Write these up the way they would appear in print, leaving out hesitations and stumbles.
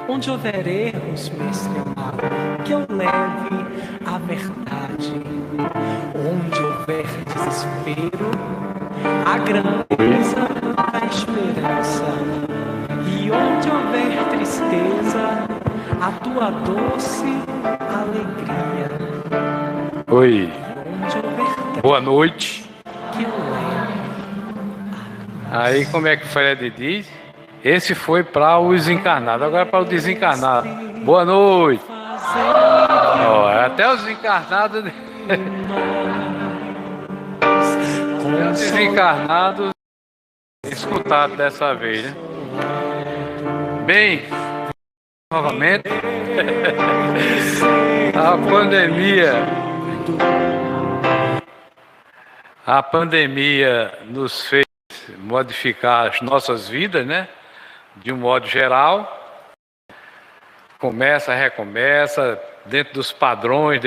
Onde houver erros, mestre amado, que eu leve a verdade. Onde houver desespero, a grandeza da esperança. E onde houver tristeza, a tua doce alegria. Oi, Onde houver boa noite. que eu leve. Aí como é que o Fred diz? Esse foi para os encarnados, agora para o desencarnado. Boa noite. Ó, até os encarnados, até os desencarnados escutaram dessa vez, né? Bem, novamente, a pandemia nos fez modificar as nossas vidas, né? De um modo geral, começa, recomeça, dentro dos padrões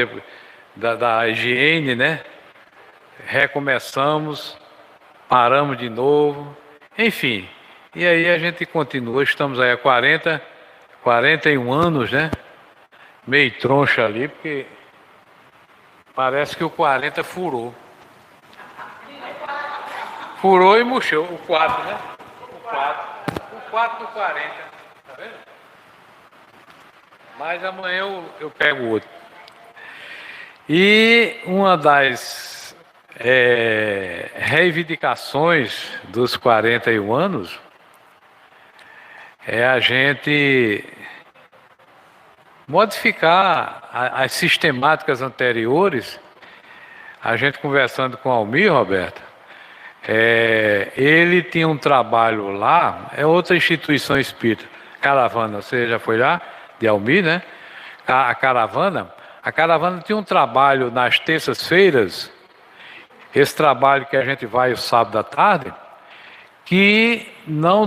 da higiene, né? Recomeçamos, paramos de novo, enfim. E aí a gente continua, estamos aí há 41 anos, né? Meio troncha ali, porque parece que o 40 furou. Furou e murchou, o 4, né? O 4 do 40, tá vendo? Mas amanhã eu pego o outro. E uma das reivindicações dos 41 anos é a gente modificar as sistemáticas anteriores. A gente conversando com o Almir, Roberto, ele tinha um trabalho lá, é outra instituição espírita, Caravana, você já foi lá, de Almir, né? A Caravana tinha um trabalho nas terças-feiras, esse trabalho que a gente vai o sábado à tarde, que não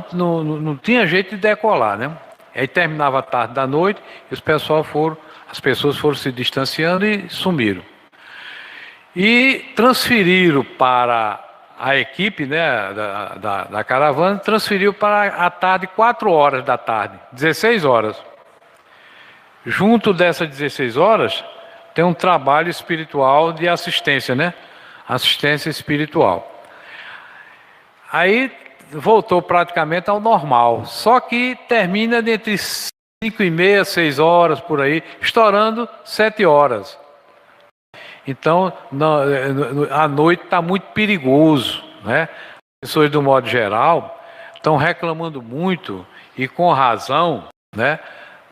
tinha jeito de decolar, né? Aí terminava a tarde da noite, e as pessoas foram se distanciando e sumiram. E transferiram para a equipe, né, da caravana, transferiu para a tarde, 4 horas da tarde, 16 horas. Junto dessas 16 horas, tem um trabalho espiritual de assistência, né? Assistência espiritual. Aí voltou praticamente ao normal, só que termina entre 5h30, 6 horas, por aí, estourando 7 horas. Então, à noite está muito perigoso, né? As pessoas, do modo geral, estão reclamando muito, e com razão, né,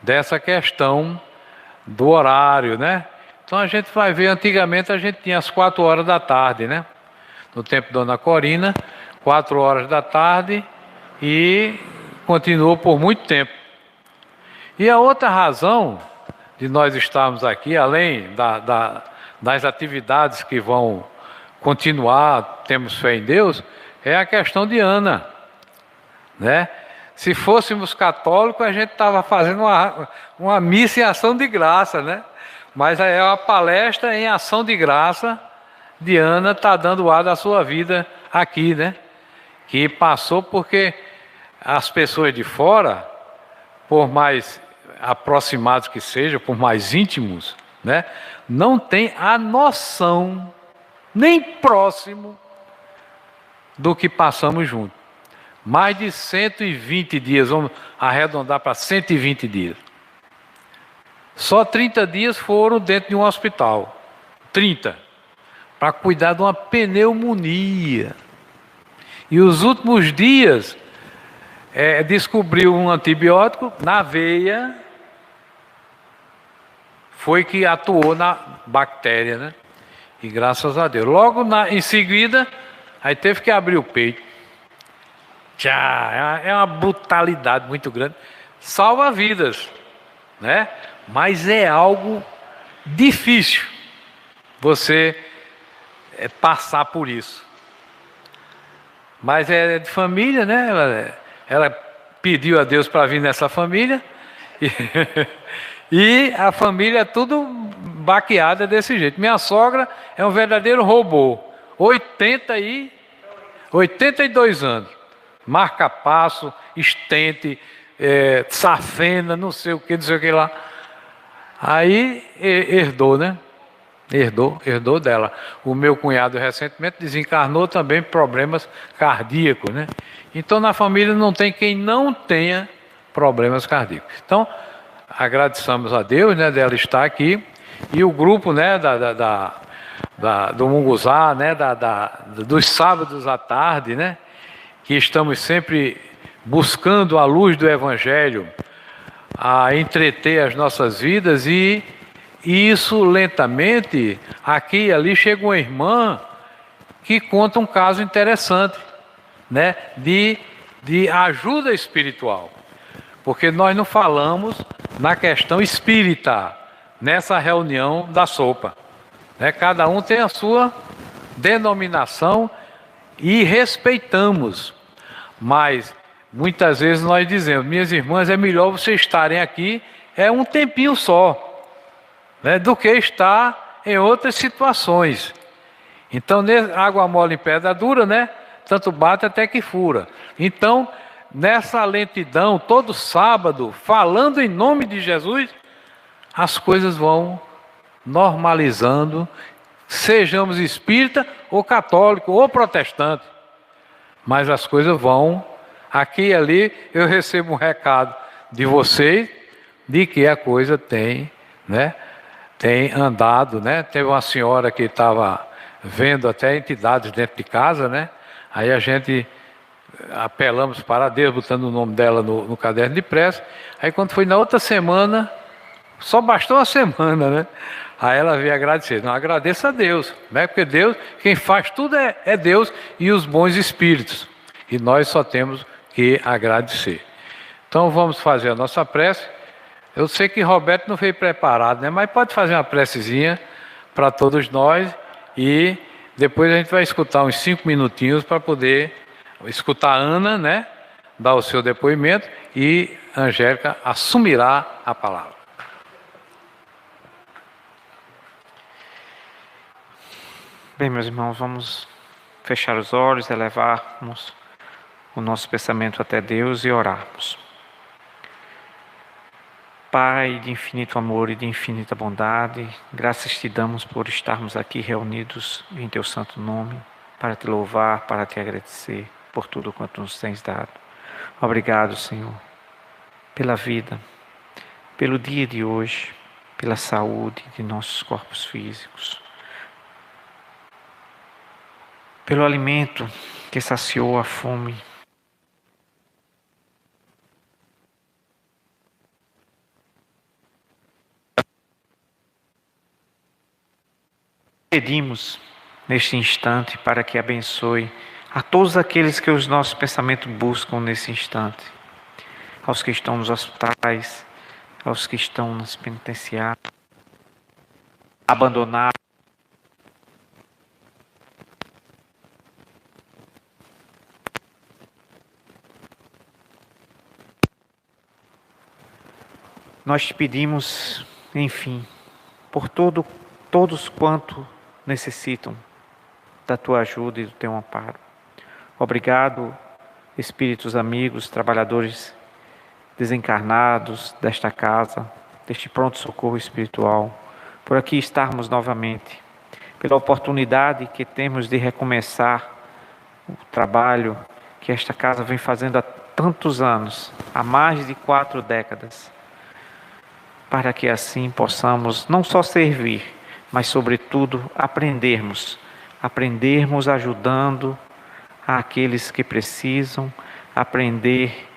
dessa questão do horário, né? Então a gente vai ver, antigamente a gente tinha as 4 horas da tarde, né? No tempo da Dona Corina, 4 horas da tarde, e continuou por muito tempo. E a outra razão de nós estarmos aqui, além das atividades que vão continuar, temos fé em Deus, é a questão de Ana, né? Se fôssemos católicos, a gente estava fazendo uma missa em ação de graça, né? Mas é uma palestra em ação de graça de Ana, está dando ar da sua vida aqui, né? Que passou porque as pessoas de fora, por mais aproximados que sejam, por mais íntimos, né, não tem a noção, nem próximo, do que passamos juntos. Mais de 120 dias, vamos arredondar para 120 dias. Só 30 dias foram dentro de um hospital. 30. Para cuidar de uma pneumonia. E os últimos dias, descobriu um antibiótico na veia, foi que atuou na bactéria, né? E graças a Deus. Logo em seguida, aí teve que abrir o peito. É uma brutalidade muito grande. Salva vidas, né? Mas é algo difícil você passar por isso. Mas é de família, né? Ela pediu a Deus para vir nessa família. E a família é tudo baqueada desse jeito. Minha sogra é um verdadeiro robô. 82 anos. Marca-passo, estente, safena, não sei o que lá. Aí herdou, né? Herdou dela. O meu cunhado recentemente desencarnou também problemas cardíacos, né? Então na família não tem quem não tenha problemas cardíacos. Então agradecemos a Deus, né, dela estar aqui, e o grupo, né, do Munguzá, né, dos sábados à tarde, né, que estamos sempre buscando a luz do Evangelho a entreter as nossas vidas, e isso lentamente, aqui e ali chega uma irmã que conta um caso interessante, né, de ajuda espiritual, porque nós não falamos na questão espírita nessa reunião da sopa, né? Cada um tem a sua denominação e respeitamos, mas muitas vezes nós dizemos: minhas irmãs, é melhor vocês estarem aqui um tempinho só, né, do que estar em outras situações. Então, água mole em pedra dura, né? Tanto bate até que fura. Então, nessa lentidão, todo sábado, falando em nome de Jesus, as coisas vão normalizando, sejamos espírita ou católico ou protestante, mas as coisas vão. Aqui e ali eu recebo um recado de vocês de que a coisa tem, né, tem andado, né? Teve uma senhora que estava vendo até entidades dentro de casa, né? Aí a gente apelamos para Deus, botando o nome dela no caderno de prece. Aí quando foi na outra semana, só bastou uma semana, né? Aí ela veio agradecer. Não, agradeça a Deus, né? Porque Deus, quem faz tudo é Deus e os bons espíritos. E nós só temos que agradecer. Então vamos fazer a nossa prece. Eu sei que Roberto não veio preparado, né? Mas pode fazer uma precezinha para todos nós, e depois a gente vai escutar uns 5 minutinhos para poder escutar a Ana, né, dar o seu depoimento, e Angélica assumirá a palavra. Bem, meus irmãos, vamos fechar os olhos, elevarmos o nosso pensamento até Deus e orarmos. Pai de infinito amor e de infinita bondade, graças te damos por estarmos aqui reunidos em teu santo nome, para te louvar, para te agradecer por tudo quanto nos tens dado. Obrigado, Senhor, pela vida, pelo dia de hoje, pela saúde de nossos corpos físicos, pelo alimento que saciou a fome. Pedimos neste instante para que abençoe a todos aqueles que os nossos pensamentos buscam nesse instante, aos que estão nos hospitais, aos que estão nas penitenciárias, abandonados, nós te pedimos, enfim, por todos quanto necessitam da tua ajuda e do teu amparo. Obrigado, espíritos amigos, trabalhadores desencarnados desta casa, deste pronto-socorro espiritual, por aqui estarmos novamente, pela oportunidade que temos de recomeçar o trabalho que esta casa vem fazendo há tantos anos, há mais de 4 décadas, para que assim possamos não só servir, mas sobretudo aprendermos ajudando aqueles que precisam, aprender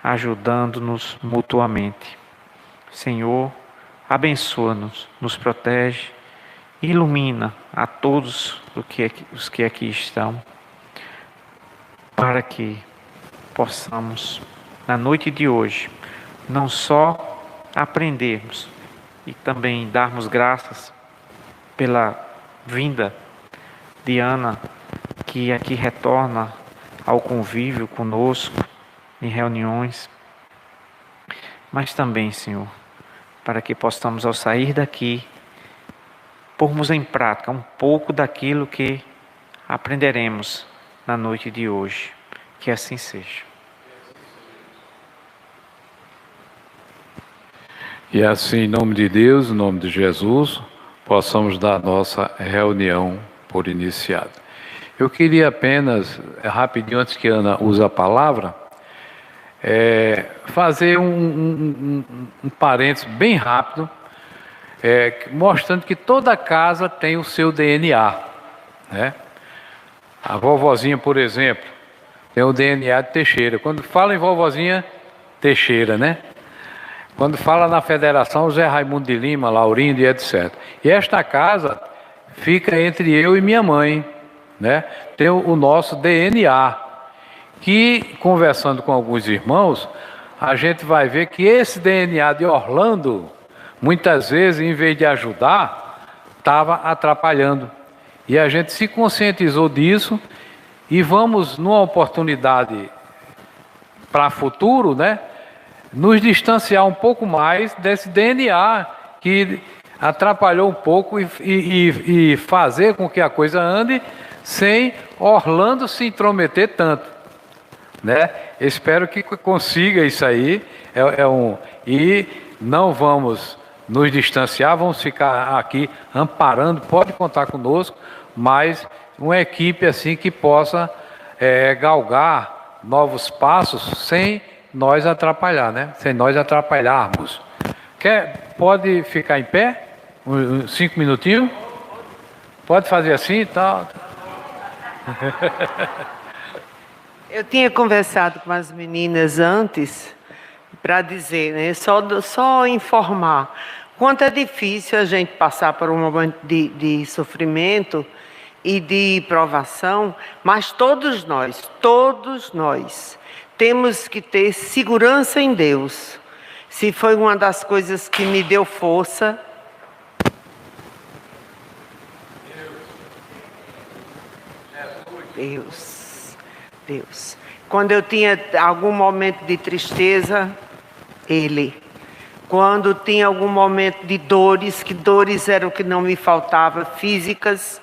ajudando-nos mutuamente. Senhor, abençoa-nos, nos protege, ilumina a todos os que aqui estão, para que possamos, na noite de hoje, não só aprendermos e também darmos graças pela vinda de Ana, que aqui retorna ao convívio conosco, em reuniões, mas também, Senhor, para que possamos, ao sair daqui, pormos em prática um pouco daquilo que aprenderemos na noite de hoje. Que assim seja. E assim, em nome de Deus, em nome de Jesus, possamos dar nossa reunião por iniciada. Eu queria apenas, rapidinho, antes que a Ana use a palavra, fazer um parênteses bem rápido, mostrando que toda casa tem o seu DNA, né? A vovozinha, por exemplo, tem o DNA de Teixeira. Quando fala em vovozinha, Teixeira, né? Quando fala na federação, Zé Raimundo de Lima, Laurindo e etc. E esta casa fica entre eu e minha mãe, né? Tem o nosso DNA, que, conversando com alguns irmãos, a gente vai ver que esse DNA de Orlando, muitas vezes, em vez de ajudar, estava atrapalhando. E a gente se conscientizou disso e vamos, numa oportunidade para o futuro, né, nos distanciar um pouco mais desse DNA que atrapalhou um pouco e fazer com que a coisa ande sem Orlando se intrometer tanto, né? Espero que consiga isso aí. E não vamos nos distanciar, vamos ficar aqui amparando, pode contar conosco, mas uma equipe assim que possa galgar novos passos sem nós atrapalhar, né? Sem nós atrapalharmos. Pode ficar em pé? 5 minutinhos? Pode fazer assim e tal? Eu tinha conversado com as meninas antes para dizer, né? Só informar quanto é difícil a gente passar por um momento de sofrimento e de provação, mas todos nós temos que ter segurança em Deus. Se foi uma das coisas que me deu força. Deus. Quando eu tinha algum momento de tristeza, Ele. Quando tinha algum momento de dores, que dores eram o que não me faltava, físicas,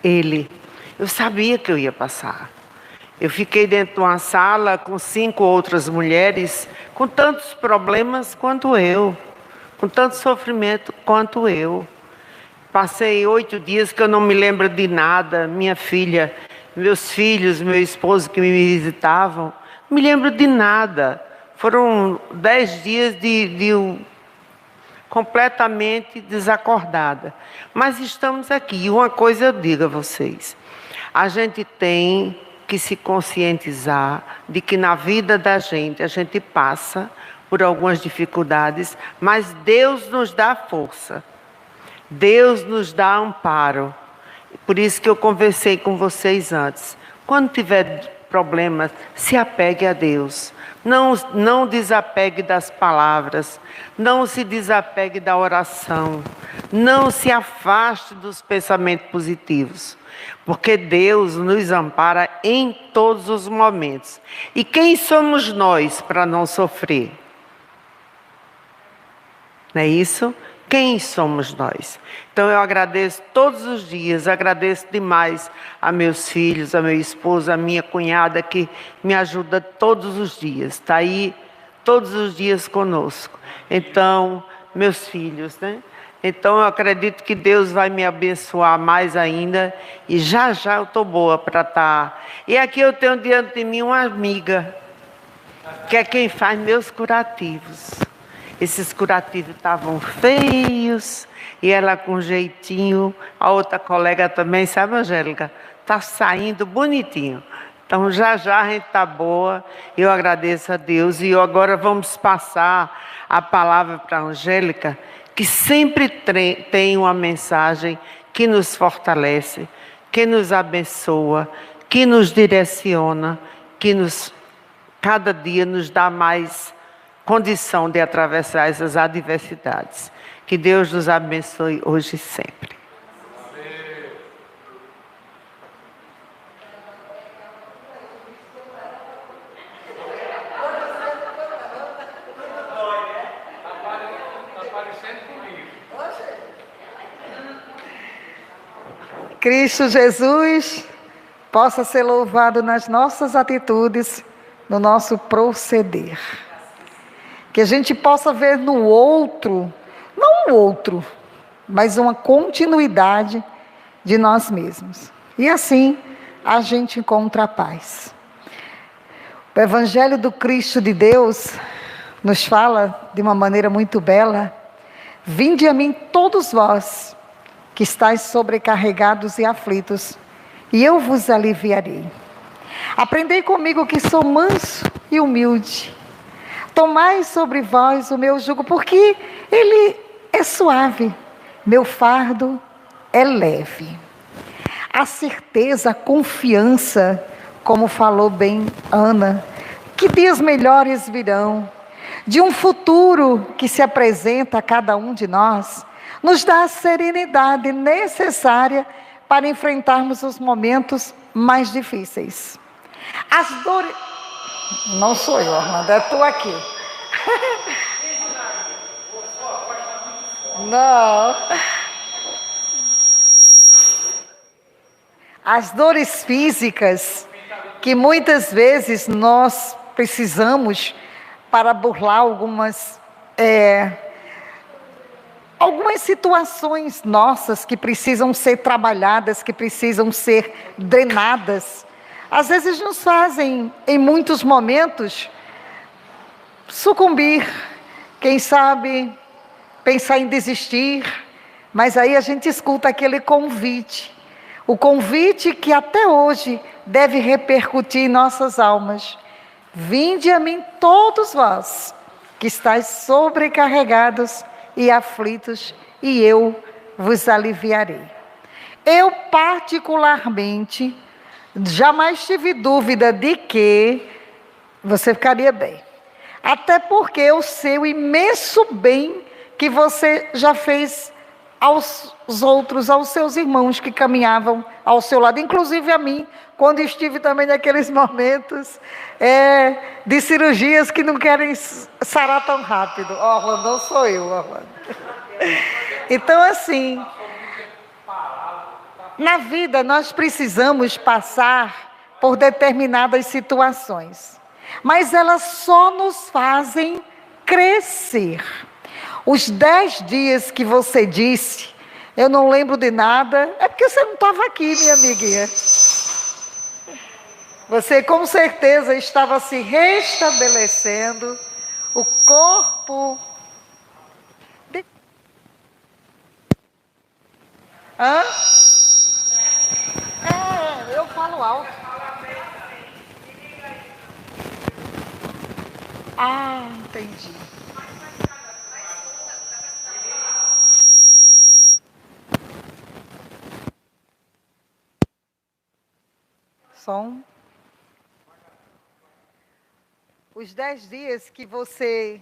Ele. Eu sabia que eu ia passar. Eu fiquei dentro de uma sala com 5 outras mulheres, com tantos problemas quanto eu, com tanto sofrimento quanto eu. Passei 8 dias que eu não me lembro de nada, minha filha, meus filhos, meu esposo que me visitavam, não me lembro de nada. Foram 10 dias completamente desacordada. Mas estamos aqui. E uma coisa eu digo a vocês. A gente tem que se conscientizar de que na vida da gente, a gente passa por algumas dificuldades, mas Deus nos dá força. Deus nos dá amparo. Por isso que eu conversei com vocês antes. Quando tiver problemas, se apegue a Deus. Não desapegue das palavras. Não se desapegue da oração. Não se afaste dos pensamentos positivos. Porque Deus nos ampara em todos os momentos. E quem somos nós para não sofrer? Não é isso? Quem somos nós? Então eu agradeço todos os dias, agradeço demais a meus filhos, a meu esposo, a minha cunhada que me ajuda todos os dias, está aí todos os dias conosco. Então, meus filhos, né? Então eu acredito que Deus vai me abençoar mais ainda e já eu estou boa para estar. E aqui eu tenho diante de mim uma amiga, que é quem faz meus curativos. Esses curativos estavam feios, e ela com jeitinho, a outra colega também, sabe, Angélica? Está saindo bonitinho. Então, já a gente está boa, eu agradeço a Deus. E agora vamos passar a palavra para a Angélica, que sempre tem uma mensagem que nos fortalece, que nos abençoa, que nos direciona, que cada dia nos dá mais condição de atravessar essas adversidades. Que Deus nos abençoe hoje e sempre. Cristo Jesus possa ser louvado nas nossas atitudes, no nosso proceder. Que a gente possa ver no outro, não o outro, mas uma continuidade de nós mesmos. E assim a gente encontra a paz. O Evangelho do Cristo de Deus nos fala de uma maneira muito bela: vinde a mim todos vós que estáis sobrecarregados e aflitos, e eu vos aliviarei. Aprendei comigo que sou manso e humilde. Tomai sobre vós o meu jugo, porque ele é suave, meu fardo é leve. A certeza, a confiança, como falou bem Ana, que dias melhores virão, de um futuro que se apresenta a cada um de nós, nos dá a serenidade necessária para enfrentarmos os momentos mais difíceis. As dores... Não sou eu, Armando, é tu aqui. Não. As dores físicas que muitas vezes nós precisamos para burlar algumas situações nossas que precisam ser trabalhadas, que precisam ser drenadas. Às vezes nos fazem, em muitos momentos, sucumbir, quem sabe pensar em desistir, mas aí a gente escuta aquele convite, o convite que até hoje deve repercutir em nossas almas: vinde a mim todos vós que estáis sobrecarregados e aflitos, e eu vos aliviarei. Eu particularmente jamais tive dúvida de que você ficaria bem. Até porque eu sei o imenso bem que você já fez aos outros, aos seus irmãos que caminhavam ao seu lado, inclusive a mim, quando estive também naqueles momentos de cirurgias que não querem sarar tão rápido. Orlando, não sou eu, Orlando. Então, assim, na vida nós precisamos passar por determinadas situações, mas elas só nos fazem crescer. Os 10 dias que você disse, eu não lembro de nada, é porque você não estava aqui, minha amiguinha. Você com certeza estava se restabelecendo, o corpo... Hã? Eu falo alto. Ah, entendi. Som. Os 10 dias que você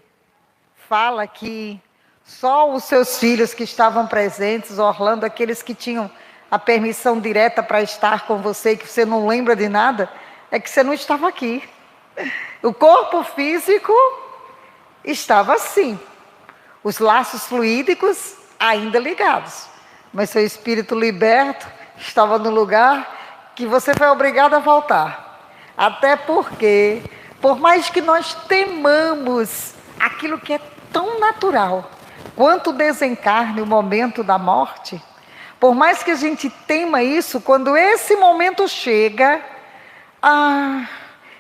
fala que só os seus filhos que estavam presentes, Orlando, aqueles que tinham a permissão direta para estar com você, que você não lembra de nada, é que você não estava aqui. O corpo físico estava assim, os laços fluídicos ainda ligados, mas seu espírito liberto estava no lugar que você foi obrigado a voltar. Até porque, por mais que nós temamos aquilo que é tão natural, quanto o desencarne, o momento da morte, por mais que a gente tema isso, quando esse momento chega,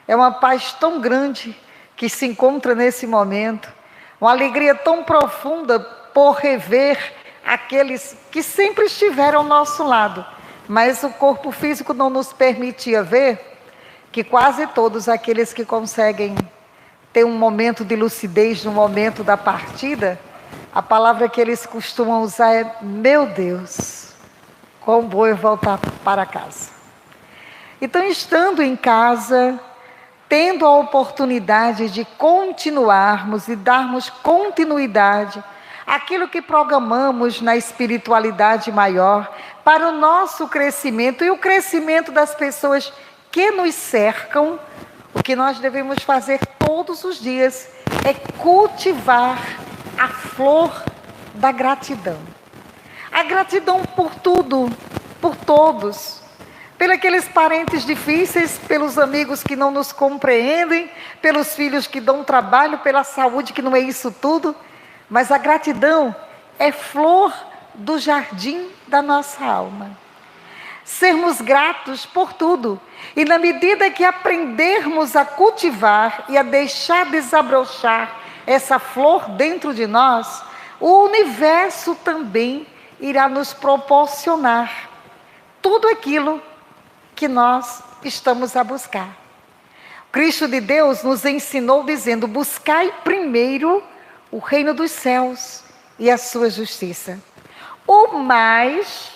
é uma paz tão grande que se encontra nesse momento, uma alegria tão profunda por rever aqueles que sempre estiveram ao nosso lado, mas o corpo físico não nos permitia ver, que quase todos aqueles que conseguem ter um momento de lucidez no momento da partida, a palavra que eles costumam usar é: meu Deus, como vou eu voltar para casa. Então, estando em casa, tendo a oportunidade de continuarmos e darmos continuidade àquilo que programamos na espiritualidade maior, para o nosso crescimento e o crescimento das pessoas que nos cercam, o que nós devemos fazer todos os dias é cultivar a flor da gratidão. A gratidão por tudo, por todos. pelos parentes difíceis, pelos amigos que não nos compreendem, pelos filhos que dão trabalho, pela saúde que não é isso tudo, mas a gratidão é flor do jardim da nossa alma. Sermos gratos por tudo, e na medida que aprendermos a cultivar e a deixar desabrochar essa flor dentro de nós, o universo também irá nos proporcionar tudo aquilo que nós estamos a buscar. Cristo de Deus nos ensinou dizendo: buscai primeiro o reino dos céus e a sua justiça. O mais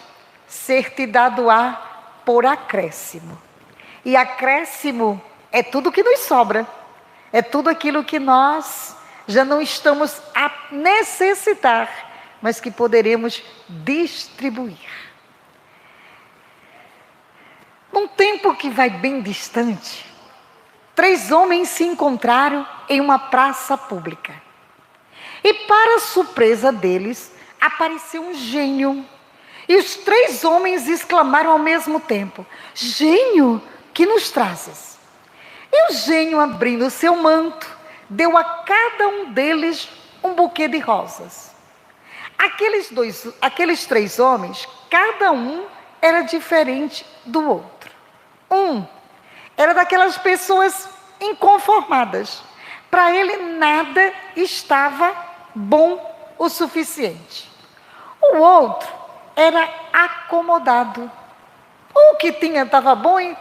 ser-te dado-á por acréscimo. E acréscimo é tudo que nos sobra. É tudo aquilo que nós já não estamos a necessitar, mas que poderemos distribuir. Num tempo que vai bem distante, 3 homens se encontraram em uma praça pública. E para surpresa deles, apareceu um gênio. E os 3 homens exclamaram ao mesmo tempo: gênio, que nos trazes? E o gênio, abrindo o seu manto, deu a cada um deles um buquê de rosas. Aqueles 3 homens, cada um era diferente do outro. Um era daquelas pessoas inconformadas. Para ele nada estava bom o suficiente. O outro era acomodado. O que tinha estava bom e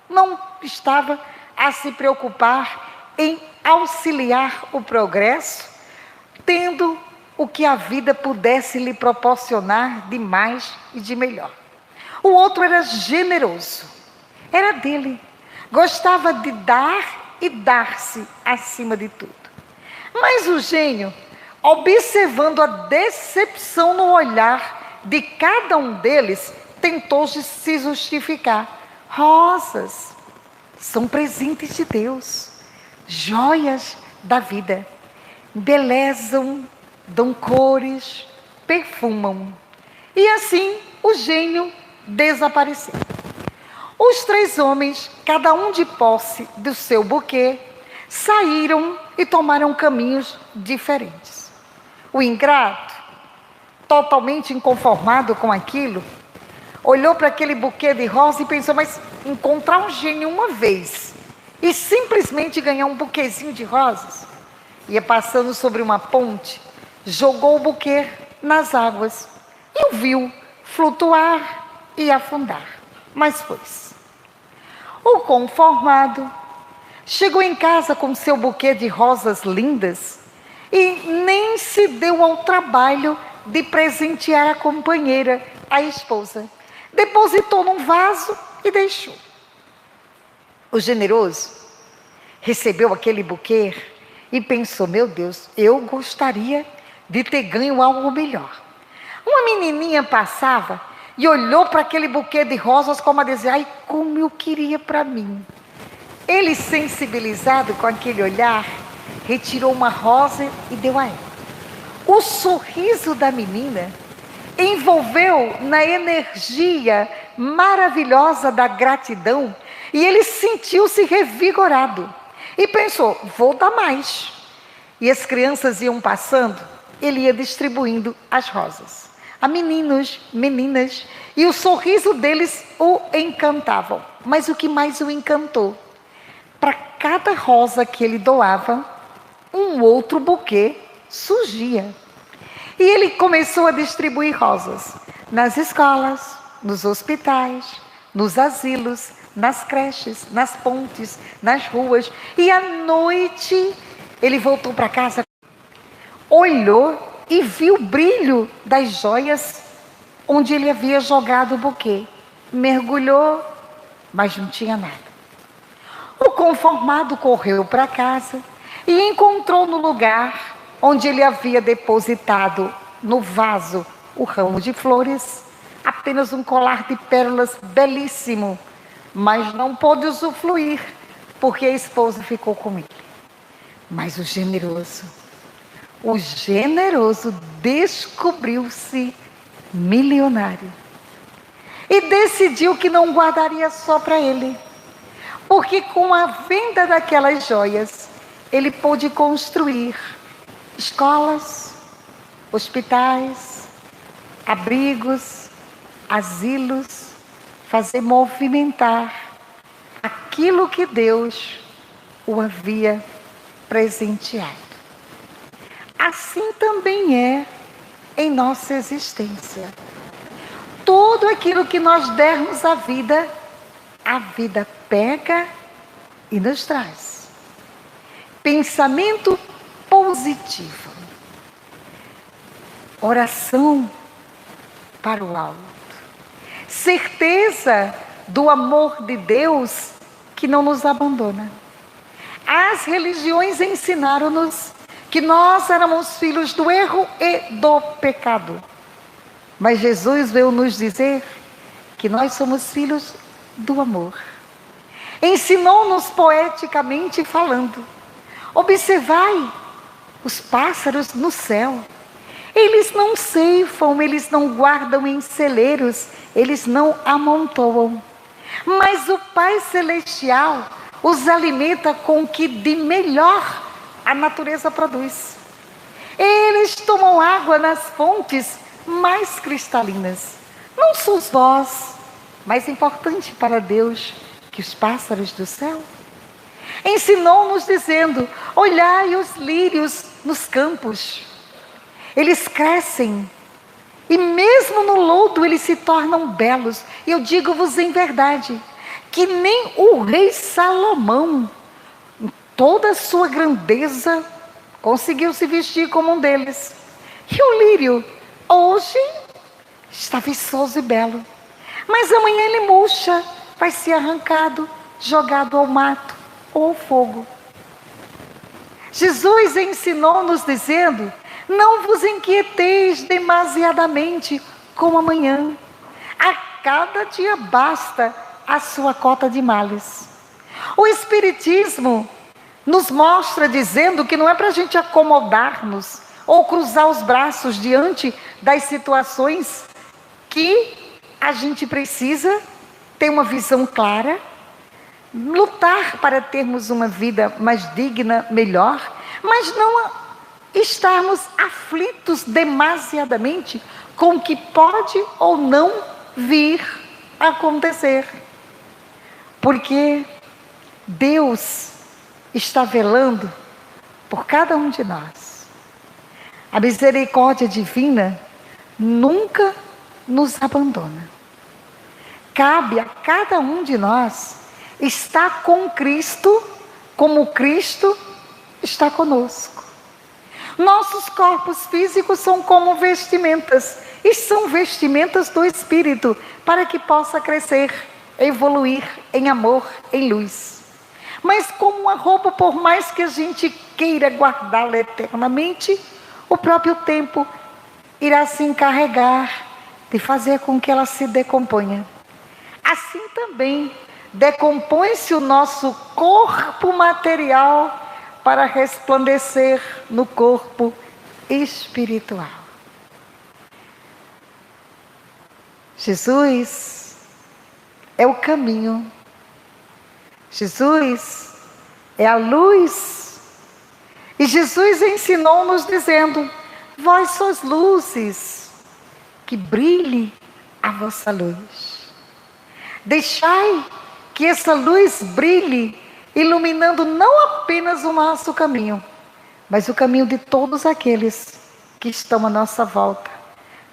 não estava a se preocupar em auxiliar o progresso, tendo o que a vida pudesse lhe proporcionar de mais e de melhor. O outro era generoso, era dele, gostava de dar e dar-se acima de tudo. Mas o gênio, observando a decepção no olhar de cada um deles, tentou se justificar. Rosas são presentes de Deus, joias da vida, embelezam, dão cores, perfumam. E assim o gênio desapareceu. Os 3 homens, cada um de posse do seu buquê, saíram e tomaram caminhos diferentes. O ingrato, totalmente inconformado com aquilo, olhou para aquele buquê de rosa e pensou: mas encontrar um gênio uma vez e simplesmente ganhar um buquezinho de rosas? Ia passando sobre uma ponte, jogou o buquê nas águas e o viu flutuar e afundar. Mas foi-se. O conformado chegou em casa com seu buquê de rosas lindas e nem se deu ao trabalho de presentear a companheira, a esposa. Depositou num vaso e deixou. O generoso recebeu aquele buquê e pensou: meu Deus, eu gostaria de ter ganho algo melhor. Uma menininha passava e olhou para aquele buquê de rosas como a dizer: ai, como eu queria para mim. Ele, sensibilizado com aquele olhar, retirou uma rosa e deu a ela. O sorriso da menina envolveu na energia maravilhosa da gratidão e ele sentiu-se revigorado e pensou: vou dar mais. E as crianças iam passando, ele ia distribuindo as rosas a meninos, meninas, e o sorriso deles o encantavam. Mas o que mais o encantou? Para cada rosa que ele doava, um outro buquê surgia. E ele começou a distribuir rosas nas escolas, nos hospitais, nos asilos, nas creches, nas pontes, nas ruas. E à noite ele voltou para casa, olhou e viu o brilho das joias onde ele havia jogado o buquê. Mergulhou, mas não tinha nada. O conformado correu para casa e encontrou no lugar onde ele havia depositado no vaso o ramo de flores, apenas um colar de pérolas belíssimo, mas não pôde usufruir, porque a esposa ficou com ele. Mas o generoso descobriu-se milionário. e decidiu que não guardaria só para ele, porque com a venda daquelas joias, ele pôde construir escolas, hospitais, abrigos, asilos, fazer movimentar aquilo que Deus o havia presenteado. Assim também é em nossa existência. Tudo aquilo que nós dermos à vida, a vida pega e nos traz. Pensamento positivo. Oração para o alto. Certeza do amor de Deus que não nos abandona. As religiões ensinaram-nos que nós éramos filhos do erro e do pecado. Mas Jesus veio nos dizer que nós somos filhos do amor. Ensinou-nos poeticamente falando: observai os pássaros no céu. Eles não ceifam, eles não guardam em celeiros, eles não amontoam. Mas o Pai Celestial os alimenta com o que de melhor a natureza produz. Eles tomam água nas fontes mais cristalinas. Não sois vós mais importante para Deus que os pássaros do céu? Ensinou-nos dizendo: olhai os lírios nos campos. Eles crescem e mesmo no lodo eles se tornam belos. E eu digo-vos em verdade que nem o rei Salomão, em toda a sua grandeza, conseguiu se vestir como um deles. E o lírio hoje está viçoso e belo, mas amanhã ele murcha, vai ser arrancado, jogado ao mato ou ao fogo. Jesus ensinou-nos dizendo: não vos inquieteis demasiadamente com amanhã. A cada dia basta a sua cota de males. O Espiritismo nos mostra dizendo que não é para a gente acomodar-nos ou cruzar os braços diante das situações, que a gente precisa ter uma visão clara, lutar para termos uma vida mais digna, melhor, mas não estarmos aflitos demasiadamente com o que pode ou não vir a acontecer. Porque Deus está velando por cada um de nós. A misericórdia divina nunca nos abandona. Cabe a cada um de nós estar com Cristo, como Cristo está conosco. Nossos corpos físicos são como vestimentas, e são vestimentas do Espírito, para que possa crescer, evoluir em amor, em luz. Mas como uma roupa, por mais que a gente queira guardá-la eternamente, o próprio tempo irá se encarregar de fazer com que ela se decomponha. Assim também decompõe-se o nosso corpo material para resplandecer no corpo espiritual. Jesus é o caminho. Jesus é a luz. E Jesus ensinou-nos dizendo: vós sois luzes, que brilhe a vossa luz. Deixai que essa luz brilhe, iluminando não apenas o nosso caminho, mas o caminho de todos aqueles que estão à nossa volta,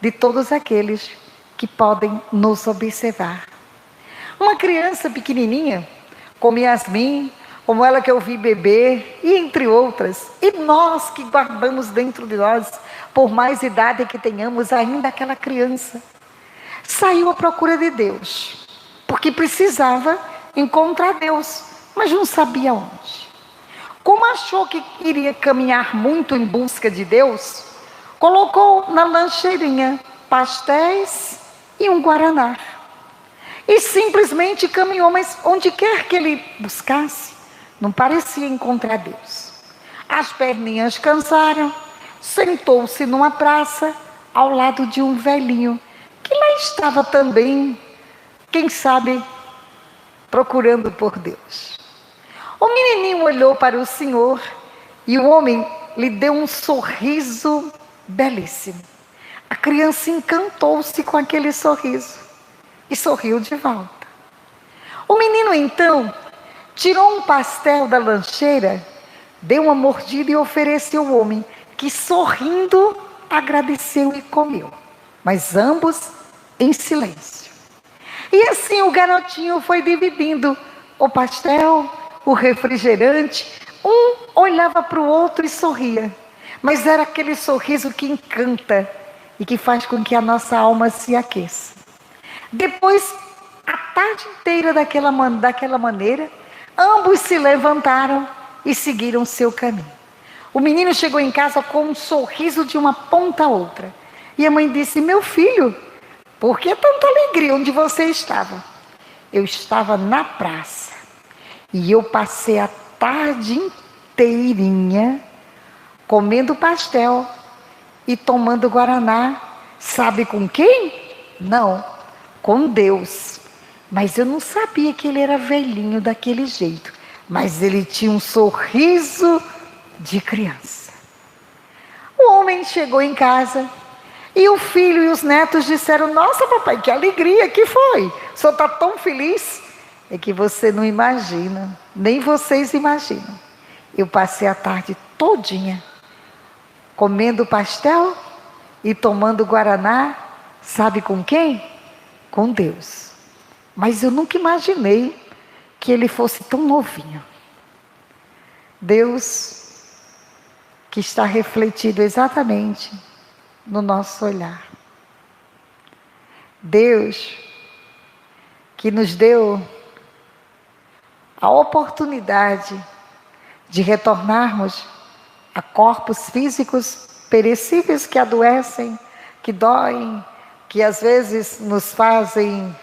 de todos aqueles que podem nos observar. Uma criança pequenininha, como Yasmin, como ela que eu vi beber, e entre outras, e nós que guardamos dentro de nós, por mais idade que tenhamos, ainda aquela criança, saiu à procura de Deus, porque precisava encontrar Deus, mas não sabia onde. Como achou que iria caminhar muito em busca de Deus, colocou na lancheirinha pastéis e um guaraná. E simplesmente caminhou, mas onde quer que ele buscasse, não parecia encontrar Deus. As perninhas cansaram, sentou-se numa praça, ao lado de um velhinho, que lá estava também, Quem sabe procurando por Deus. O menininho olhou para o Senhor e o homem lhe deu um sorriso belíssimo. A criança encantou-se com aquele sorriso e sorriu de volta. O menino então tirou um pastel da lancheira, deu uma mordida e ofereceu ao homem, que sorrindo agradeceu e comeu, mas ambos em silêncio. E assim o garotinho foi dividindo o pastel, o refrigerante. Um olhava para o outro e sorria, mas era aquele sorriso que encanta e que faz com que a nossa alma se aqueça. Depois, a tarde inteira daquela maneira, ambos se levantaram e seguiram seu caminho. O menino chegou em casa com um sorriso de uma ponta a outra. E a mãe disse: meu filho, por que tanta alegria? Onde você estava? Eu estava na praça. E eu passei a tarde inteirinha comendo pastel e tomando guaraná. Sabe com quem? Não, com Deus. Mas eu não sabia que ele era velhinho daquele jeito. Mas ele tinha um sorriso de criança. O homem chegou em casa e o filho e os netos disseram: nossa, papai, que alegria que foi. O senhor está tão feliz. É que você não imagina, nem vocês imaginam. Eu passei a tarde todinha comendo pastel e tomando guaraná. Sabe com quem? Com Deus. Mas eu nunca imaginei que ele fosse tão novinho. Deus que está refletido exatamente no nosso olhar. Deus que nos deu a oportunidade de retornarmos a corpos físicos perecíveis que adoecem, que doem, que às vezes nos fazem,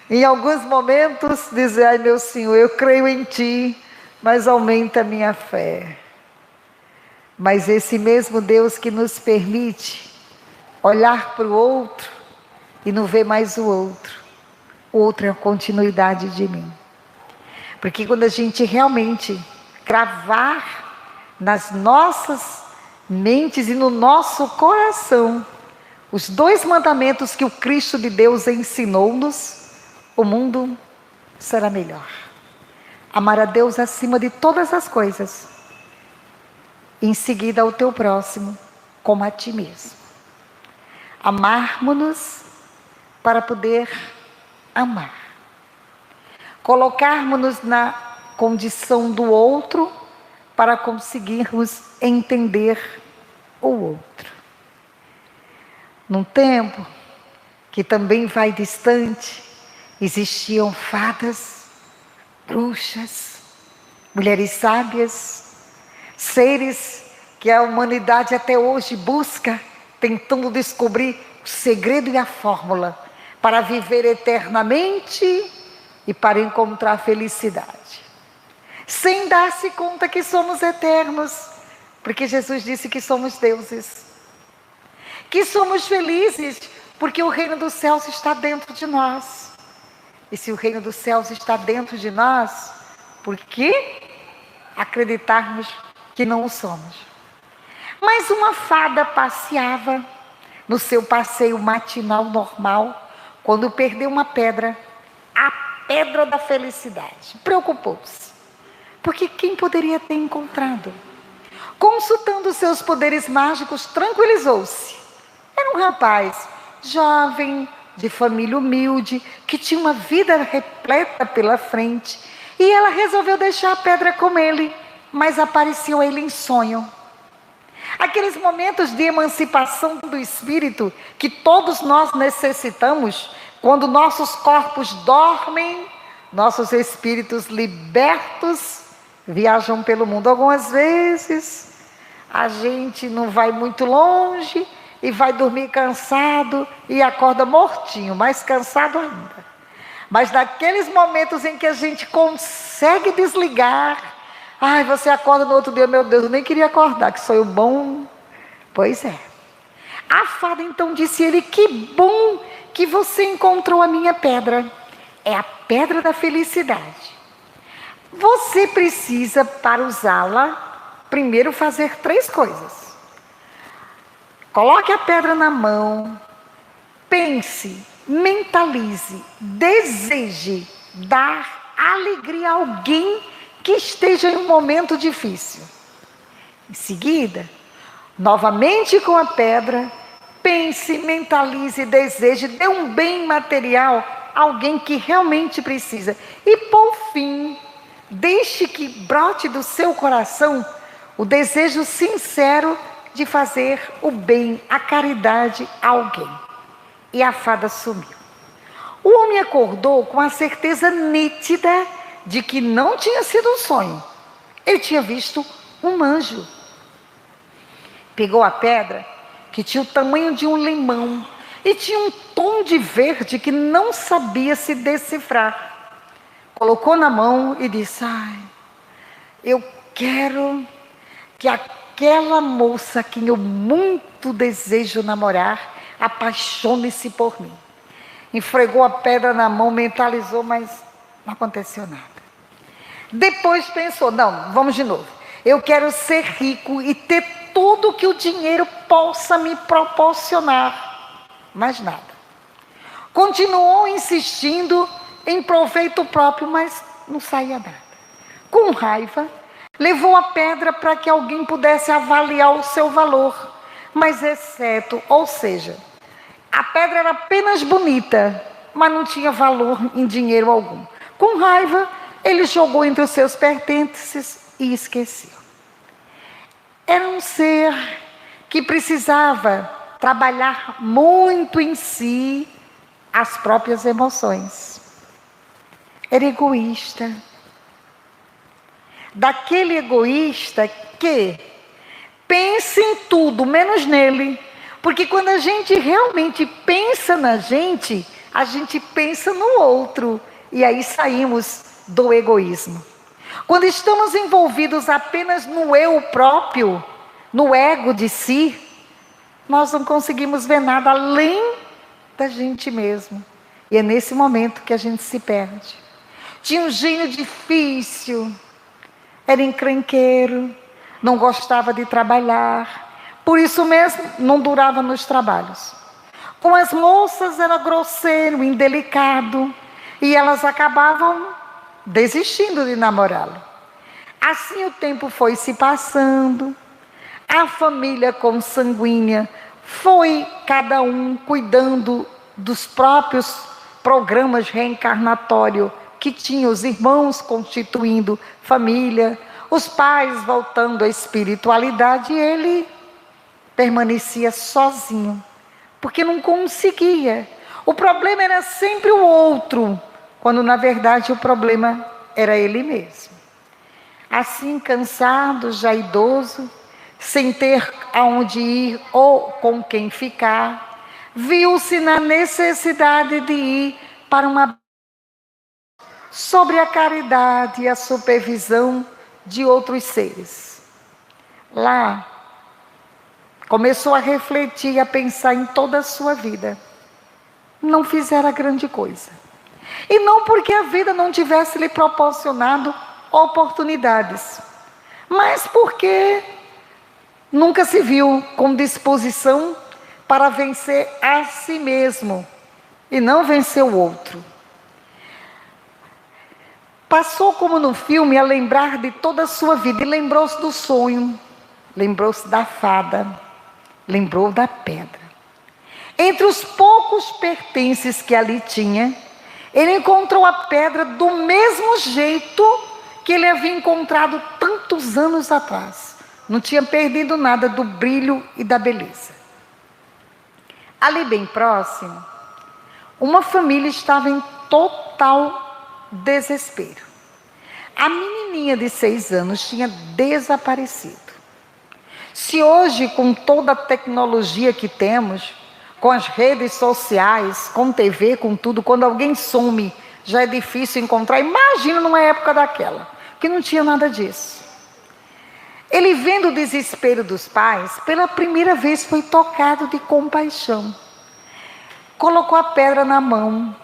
em alguns momentos, dizer: ai meu Senhor, eu creio em Ti, mas aumenta a minha fé. Mas esse mesmo Deus que nos permite olhar para o outro e não ver mais o outro é a continuidade de mim. Porque quando a gente realmente cravar nas nossas mentes e no nosso coração os 2 mandamentos que o Cristo de Deus ensinou-nos, o mundo será melhor. Amar a Deus acima de todas as coisas. Em seguida ao teu próximo como a ti mesmo. Amarmos-nos para poder amar. Colocarmos-nos na condição do outro para conseguirmos entender o outro. Num tempo que também vai distante, existiam fadas, bruxas, mulheres sábias, seres que a humanidade até hoje busca, tentando descobrir o segredo e a fórmula para viver eternamente e para encontrar felicidade. Sem dar-se conta que somos eternos, porque Jesus disse que somos deuses. Que somos felizes, porque o reino dos céus está dentro de nós. E se o reino dos céus está dentro de nós, por que acreditarmos que não o somos? Mas uma fada passeava no seu passeio matinal normal, quando perdeu uma pedra, a pedra da felicidade. Preocupou-se, porque quem poderia ter encontrado? Consultando seus poderes mágicos, tranquilizou-se. Era um rapaz jovem, de família humilde, que tinha uma vida repleta pela frente. E ela resolveu deixar a pedra com ele, mas apareceu a ele em sonho. Aqueles momentos de emancipação do espírito que todos nós necessitamos, quando nossos corpos dormem, nossos espíritos libertos viajam pelo mundo. Algumas vezes a gente não vai muito longe e vai dormir cansado e acorda mortinho, mais cansado ainda. Mas naqueles momentos em que a gente consegue desligar, ai, você acorda no outro dia: meu Deus, eu nem queria acordar, que sonho bom. Pois é. A fada então disse a ele: que bom que você encontrou a minha pedra. É a pedra da felicidade. Você precisa, para usá-la, primeiro fazer 3 coisas. Coloque a pedra na mão, pense, mentalize, deseje dar alegria a alguém que esteja em um momento difícil. Em seguida, novamente com a pedra, pense, mentalize, deseje, dê um bem material a alguém que realmente precisa. E por fim, deixe que brote do seu coração o desejo sincero de fazer o bem, a caridade a alguém. E a fada sumiu. O homem acordou com a certeza nítida de que não tinha sido um sonho. Ele tinha visto um anjo. Pegou a pedra, que tinha o tamanho de um limão, e tinha um tom de verde que não sabia se decifrar. Colocou na mão e disse: ai, eu quero que aquela moça a quem eu muito desejo namorar apaixone-se por mim. Esfregou a pedra na mão, mentalizou, mas não aconteceu nada. Depois pensou: não, vamos de novo. Eu quero ser rico e ter tudo que o dinheiro possa me proporcionar. Mais nada. Continuou insistindo em proveito próprio, mas não saía nada. Com raiva, levou a pedra para que alguém pudesse avaliar o seu valor. Mas exceto, ou seja, a pedra era apenas bonita, mas não tinha valor em dinheiro algum. Com raiva, ele jogou entre os seus pertences e esqueceu. Era um ser que precisava trabalhar muito em si as próprias emoções. Era egoísta. Daquele egoísta que pensa em tudo, menos nele. Porque quando a gente realmente pensa na gente, a gente pensa no outro. E aí saímos do egoísmo. Quando estamos envolvidos apenas no eu próprio, no ego de si, nós não conseguimos ver nada além da gente mesmo. E é nesse momento que a gente se perde. Tinha um gênio difícil, era encrenqueiro, não gostava de trabalhar, por isso mesmo não durava nos trabalhos. Com as moças era grosseiro, indelicado, e elas acabavam desistindo de namorá-lo. Assim o tempo foi se passando, a família consanguínea foi cada um cuidando dos próprios programas reencarnatórios que tinha, os irmãos constituindo família, os pais voltando à espiritualidade, e ele permanecia sozinho, porque não conseguia. O problema era sempre o outro, quando na verdade o problema era ele mesmo. Assim, cansado, já idoso, sem ter aonde ir ou com quem ficar, viu-se na necessidade de ir para uma sobre a caridade e a supervisão de outros seres. Lá, começou a refletir e a pensar em toda a sua vida. Não fizera grande coisa. E não porque a vida não tivesse lhe proporcionado oportunidades, mas porque nunca se viu com disposição para vencer a si mesmo e não vencer o outro. Passou como no filme a lembrar de toda a sua vida e lembrou-se do sonho, lembrou-se da fada, lembrou da pedra. Entre os poucos pertences que ali tinha, ele encontrou a pedra do mesmo jeito que ele havia encontrado tantos anos atrás. Não tinha perdido nada do brilho e da beleza. Ali bem próximo, uma família estava em total desespero. A menininha de 6 anos tinha desaparecido. Se hoje, com toda a tecnologia que temos, com as redes sociais, com TV, com tudo, quando alguém some, já é difícil encontrar. Imagina numa época daquela, que não tinha nada disso. Ele, vendo o desespero dos pais, pela primeira vez foi tocado de compaixão. colocou a pedra na mão,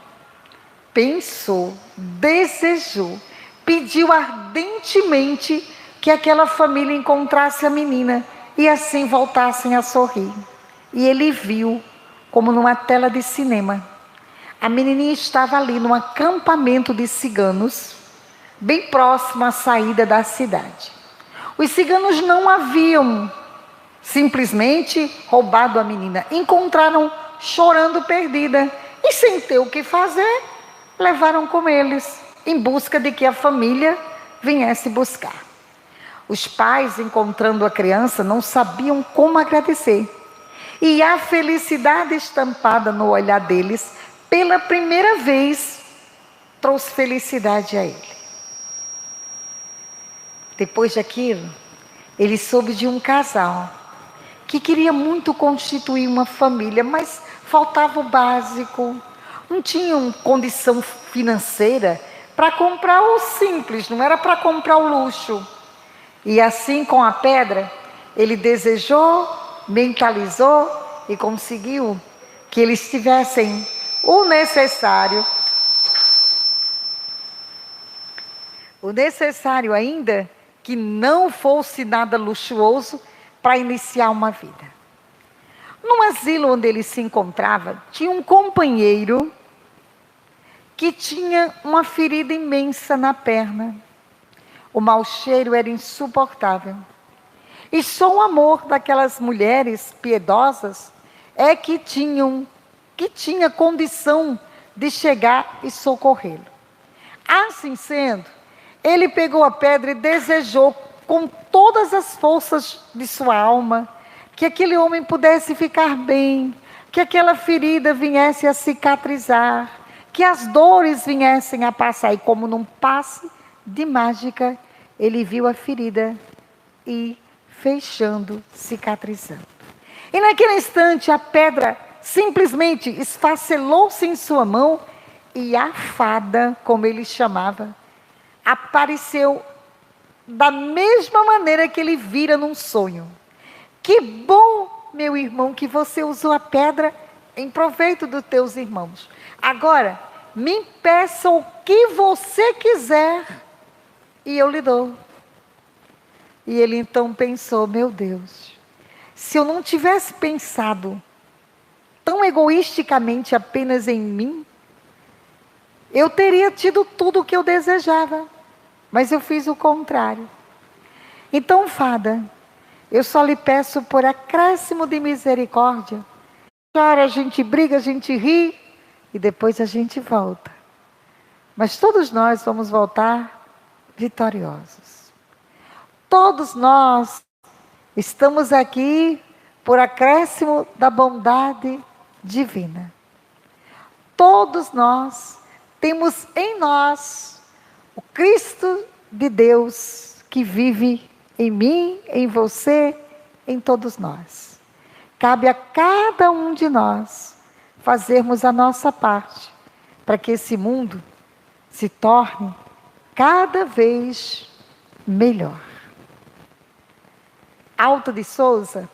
pensou, desejou, pediu ardentemente que aquela família encontrasse a menina e assim voltassem a sorrir. E ele viu, como numa tela de cinema, a menininha estava ali num acampamento de ciganos, bem próximo à saída da cidade. Os ciganos não haviam simplesmente roubado a menina, encontraram chorando perdida e sem ter o que fazer, levaram com eles, em busca de que a família viesse buscar. Os pais, encontrando a criança, não sabiam como agradecer. E a felicidade estampada no olhar deles, pela primeira vez, trouxe felicidade a ele. Depois daquilo, ele soube de um casal que queria muito constituir uma família, mas faltava o básico. Não tinham condição financeira para comprar o simples, não era para comprar o luxo. E assim, com a pedra, ele desejou, mentalizou e conseguiu que eles tivessem o necessário ainda, que não fosse nada luxuoso, para iniciar uma vida. No asilo onde ele se encontrava, tinha um companheiro que tinha uma ferida imensa na perna. O mau cheiro era insuportável. E só o amor daquelas mulheres piedosas é que tinha condição de chegar e socorrê-lo. Assim sendo, ele pegou a pedra e desejou com todas as forças de sua alma que aquele homem pudesse ficar bem, que aquela ferida viesse a cicatrizar, que as dores viessem a passar. E como num passe de mágica, ele viu a ferida e fechando, cicatrizando. E naquele instante a pedra simplesmente esfacelou-se em sua mão e a fada, como ele chamava, apareceu da mesma maneira que ele vira num sonho. Que bom, meu irmão, que você usou a pedra em proveito dos teus irmãos. Agora, me peça o que você quiser e eu lhe dou. E ele então pensou, meu Deus, se eu não tivesse pensado tão egoisticamente apenas em mim, eu teria tido tudo o que eu desejava, mas eu fiz o contrário. Então, fada, eu só lhe peço por acréscimo de misericórdia. Chora, a gente briga, a gente ri e depois a gente volta. Mas todos nós vamos voltar vitoriosos. Todos nós estamos aqui por acréscimo da bondade divina. Todos nós temos em nós o Cristo de Deus que vive em mim, em você, em todos nós. Cabe a cada um de nós fazermos a nossa parte para que esse mundo se torne cada vez melhor. Alto de Souza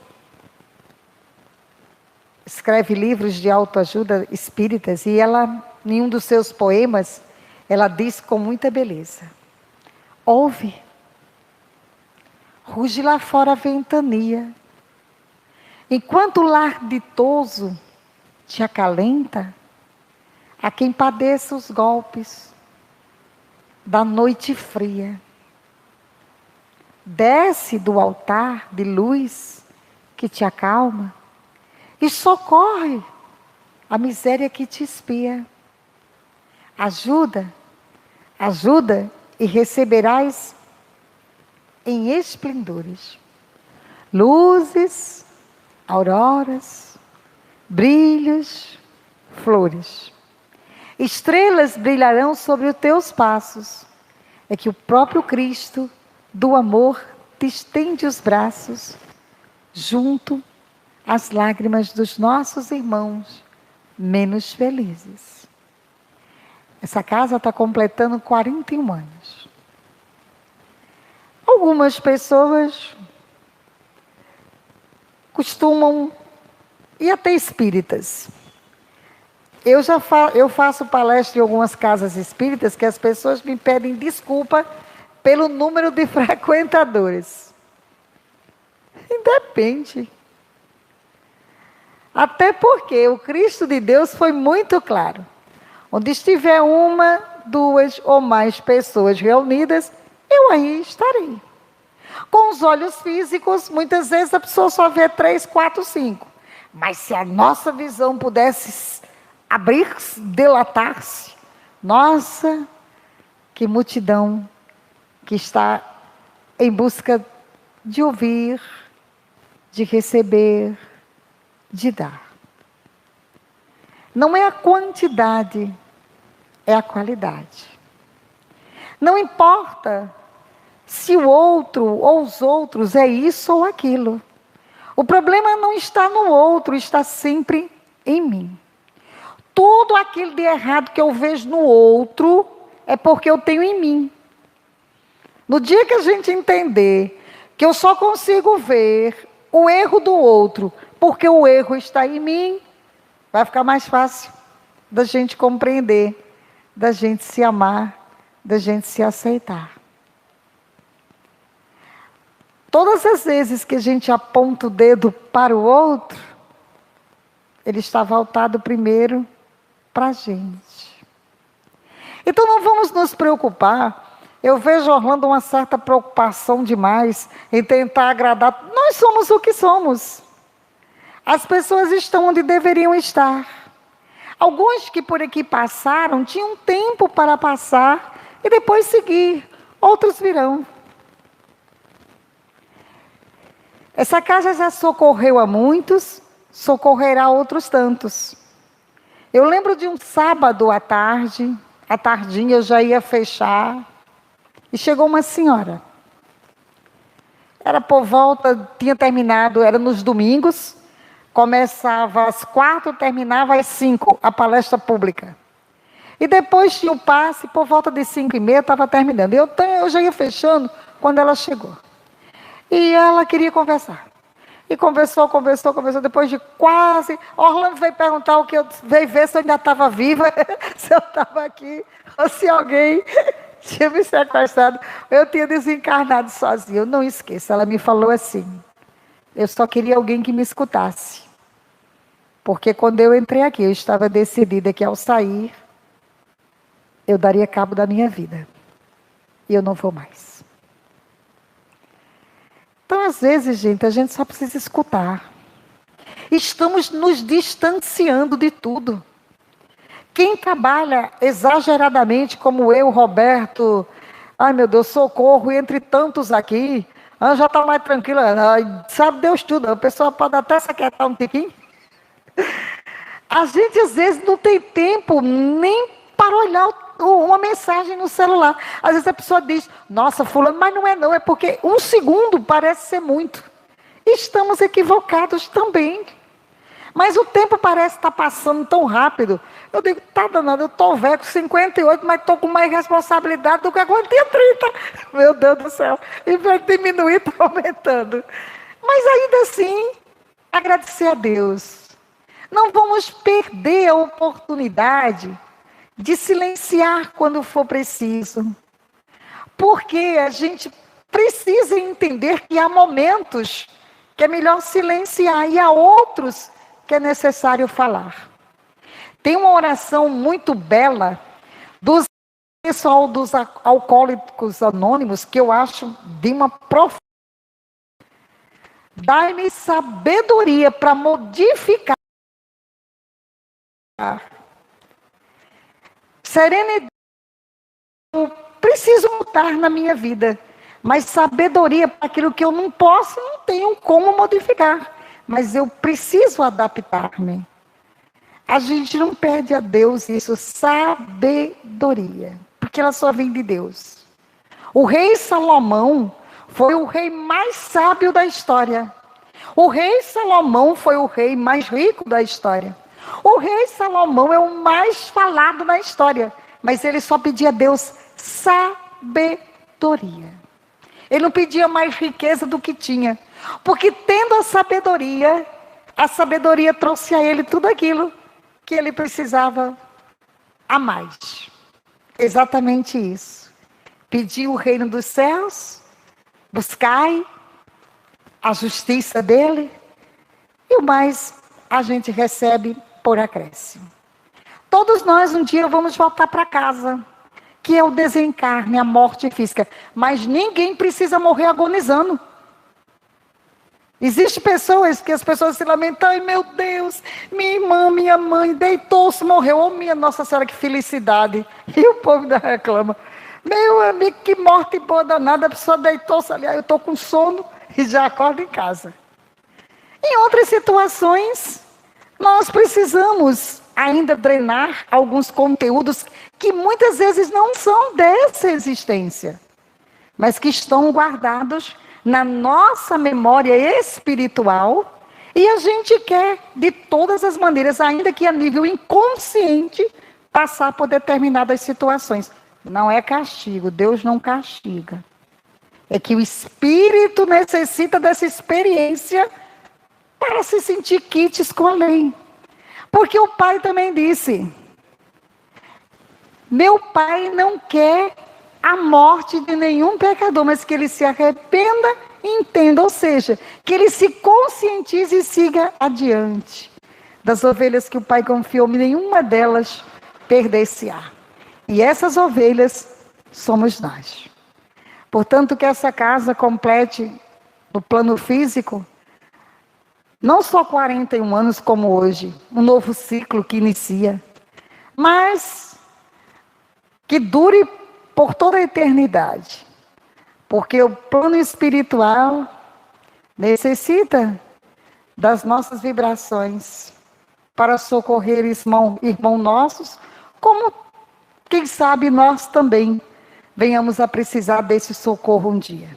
escreve livros de autoajuda espíritas e ela, em um dos seus poemas, ela diz com muita beleza: ouve, ruge lá fora a ventania, enquanto o lar ditoso te acalenta, a quem padeça os golpes da noite fria. Desce do altar de luz que te acalma e socorre a miséria que te espia. Ajuda e receberás em esplendores luzes, auroras, brilhos, flores. Estrelas brilharão sobre os teus passos. É que o próprio Cristo do amor te estende os braços junto às lágrimas dos nossos irmãos menos felizes. Essa casa está completando 41 anos. Algumas pessoas costumam, e até espíritas, Eu faço palestra em algumas casas espíritas que as pessoas me pedem desculpa pelo número de frequentadores. Depende. Até porque o Cristo de Deus foi muito claro. Onde estiver uma, duas ou mais pessoas reunidas, eu aí estarei. Com os olhos físicos, muitas vezes a pessoa só vê 3, 4, 5. Mas se a nossa visão pudesse abrir-se, dilatar-se, nossa, que multidão que está em busca de ouvir, de receber, de dar. Não é a quantidade, é a qualidade. Não importa se o outro ou os outros é isso ou aquilo. O problema não está no outro, está sempre em mim. Tudo aquilo de errado que eu vejo no outro é porque eu tenho em mim. No dia que a gente entender que eu só consigo ver o erro do outro porque o erro está em mim, vai ficar mais fácil da gente compreender, da gente se amar, da gente se aceitar. Todas as vezes que a gente aponta o dedo para o outro, ele está voltado primeiro para a gente. Então não vamos nos preocupar. Eu vejo, Orlando, uma certa preocupação demais em tentar agradar. Nós somos o que somos. As pessoas estão onde deveriam estar. Alguns que por aqui passaram tinham tempo para passar e depois seguir. Outros virão. Essa casa já socorreu a muitos, socorrerá outros tantos. Eu lembro de um sábado à tarde, à tardinha eu já ia fechar, e chegou uma senhora. Era por volta, tinha terminado, era nos domingos, começava às 4, terminava às 5, a palestra pública. E depois tinha o passe, por volta de 5h30 estava terminando. Eu já ia fechando quando ela chegou. E ela queria conversar. E conversou. Depois de quase... Orlando veio perguntar o que eu... Veio ver se eu ainda estava viva, se eu estava aqui, ou se alguém tinha me sequestrado. Eu tinha desencarnado sozinha. Eu não esqueço. Ela me falou assim. Eu só queria alguém que me escutasse. Porque quando eu entrei aqui, eu estava decidida que ao sair, eu daria cabo da minha vida. E eu não vou mais. Então, às vezes, gente, a gente só precisa escutar. Estamos nos distanciando de tudo. Quem trabalha exageradamente, como eu, Roberto, ai meu Deus, socorro, entre tantos aqui, já está mais tranquila, sabe Deus tudo, a pessoa pode até se aquietar um tiquinho. A gente, às vezes, não tem tempo nem para olhar uma mensagem no celular. Às vezes a pessoa diz, nossa, fulano, mas não é não, é porque 1 segundo parece ser muito. Estamos equivocados também. Mas o tempo parece estar passando tão rápido. Eu digo, tá danado, eu estou velho com 58, mas estou com mais responsabilidade do que quando tinha 30. Meu Deus do céu, em vez de diminuir, está aumentando. Mas ainda assim, agradecer a Deus. Não vamos perder a oportunidade de silenciar quando for preciso. Porque a gente precisa entender que há momentos que é melhor silenciar e há outros que é necessário falar. Tem uma oração muito bela do pessoal dos alcoólicos anônimos que eu acho de uma profundidade. Dai-me sabedoria para modificar. Serenidade, eu preciso mudar na minha vida, mas sabedoria para aquilo que eu não posso, não tenho como modificar, mas eu preciso adaptar-me. A gente não pede a Deus isso, sabedoria, porque ela só vem de Deus. O rei Salomão foi o rei mais sábio da história. O rei Salomão foi o rei mais rico da história. O rei Salomão é o mais falado na história, mas ele só pedia a Deus sabedoria. Ele não pedia mais riqueza do que tinha, porque tendo a sabedoria trouxe a ele tudo aquilo que ele precisava a mais. Exatamente isso. Pedir o reino dos céus, buscai a justiça dele, e o mais a gente recebe por acréscimo. Todos nós um dia vamos voltar para casa, que é o desencarne, a morte física. Mas ninguém precisa morrer agonizando. Existem pessoas que as pessoas se lamentam, ai meu Deus, minha irmã, minha mãe deitou-se, morreu, oh minha Nossa Senhora, que felicidade. E o povo ainda reclama, meu amigo, que morte boa danada, a pessoa deitou-se ali, eu estou com sono e já acordo em casa. Em outras situações, nós precisamos ainda drenar alguns conteúdos que muitas vezes não são dessa existência, mas que estão guardados na nossa memória espiritual, e a gente quer, de todas as maneiras, ainda que a nível inconsciente, passar por determinadas situações. Não é castigo, Deus não castiga. É que o espírito necessita dessa experiência para se sentir quites com a lei. Porque o Pai também disse, meu Pai não quer a morte de nenhum pecador, mas que ele se arrependa e entenda, ou seja, que ele se conscientize e siga adiante. Das ovelhas que o Pai confiou, nenhuma delas perder-se-á. E essas ovelhas somos nós. Portanto, que essa casa complete, no plano físico, não só 41 anos como hoje, um novo ciclo que inicia, mas que dure por toda a eternidade. Porque o plano espiritual necessita das nossas vibrações para socorrer irmão nossos, como, quem sabe, nós também venhamos a precisar desse socorro um dia.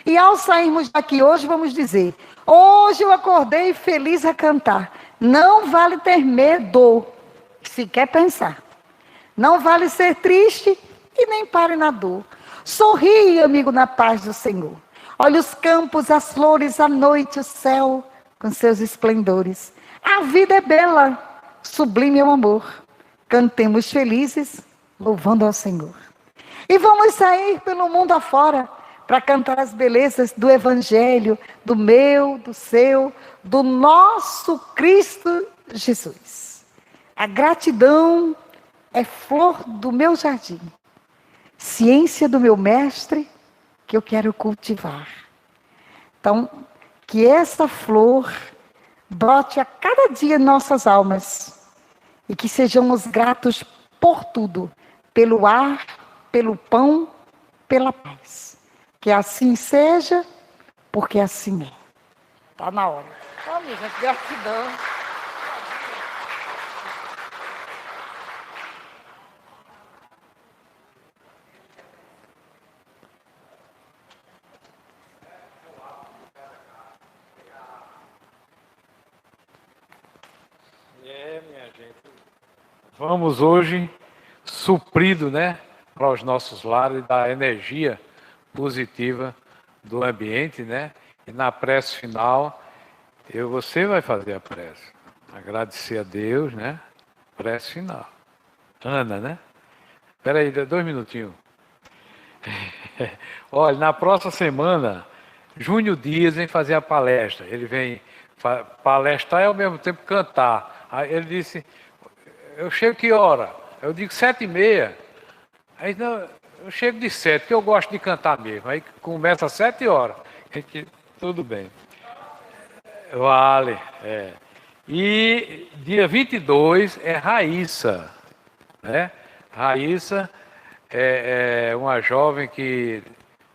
E ao sairmos daqui hoje, vamos dizer, hoje eu acordei feliz a cantar. Não vale ter medo, se quer pensar. Não vale ser triste e nem pare na dor. Sorri, amigo, na paz do Senhor. Olha os campos, as flores, a noite, o céu, com seus esplendores. A vida é bela, sublime é o amor. Cantemos felizes, louvando ao Senhor. E vamos sair pelo mundo afora, para cantar as belezas do Evangelho, do meu, do seu, do nosso Cristo Jesus. A gratidão é flor do meu jardim, ciência do meu mestre que eu quero cultivar. Então, que essa flor brote a cada dia em nossas almas e que sejamos gratos por tudo, pelo ar, pelo pão, pela paz. Que assim seja, porque assim é. Está na hora. Então, minha gente, gratidão. Minha gente. Vamos hoje suprido, né, para os nossos lares da energia positiva do ambiente, né? E na prece final, você vai fazer a prece. Agradecer a Deus, né? Prece final. Ana, né? Espera aí, 2 minutinhos. Olha, na próxima semana, Júnior Dias vem fazer a palestra. Ele vem palestrar e ao mesmo tempo cantar. Aí ele disse, eu chego que hora? Eu digo 7h30. Aí não, eu chego de 7, porque eu gosto de cantar mesmo. Aí começa às 7 horas. Tudo bem. Vale. É. E dia 22 é Raíssa. Né? Raíssa é uma jovem que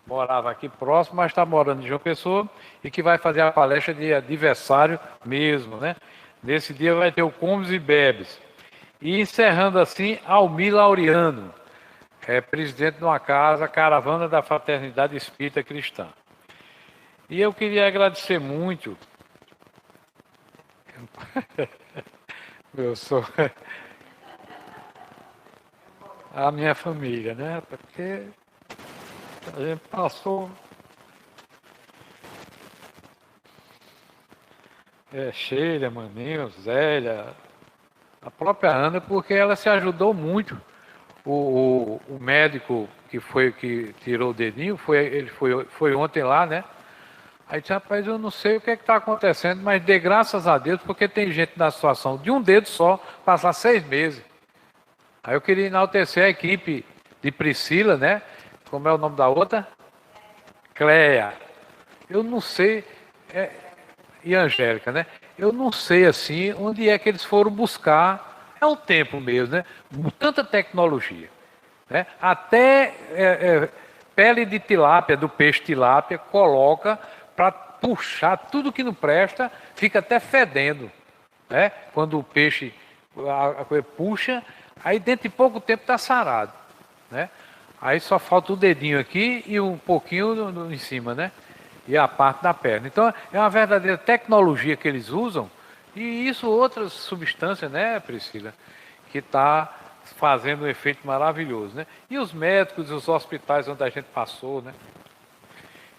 morava aqui próximo, mas está morando em João Pessoa e que vai fazer a palestra de aniversário mesmo. Né? Nesse dia vai ter o Comes e Bebes. E encerrando assim, Almir Laureano. É presidente de uma casa, Caravana da Fraternidade Espírita Cristã. E eu queria agradecer muito, a minha família, né? Porque a gente passou Sheila, Maninho, Zélia, A própria Ana, porque ela se ajudou muito. O médico que tirou o dedinho, ele foi ontem lá, né? Aí disse, rapaz, eu não sei o que está acontecendo, mas dê graças a Deus, porque tem gente na situação de um dedo só, passar 6 meses. Aí eu queria enaltecer a equipe de Priscila, né? Como é o nome da outra? Cleia. Eu não sei, e Angélica, né? Eu não sei assim onde é que eles foram buscar, é o tempo mesmo, né? Tanta tecnologia, né? Até pele de tilápia, do peixe tilápia, coloca para puxar tudo que não presta, fica até fedendo, né? Quando o peixe puxa, aí dentro de pouco tempo está sarado, né? Aí só falta o dedinho aqui e um pouquinho em cima, né? E a parte da perna. Então é uma verdadeira tecnologia que eles usam, e isso outras substâncias, né, Priscila, que está fazendo um efeito maravilhoso, né? E os médicos, os hospitais onde a gente passou, né?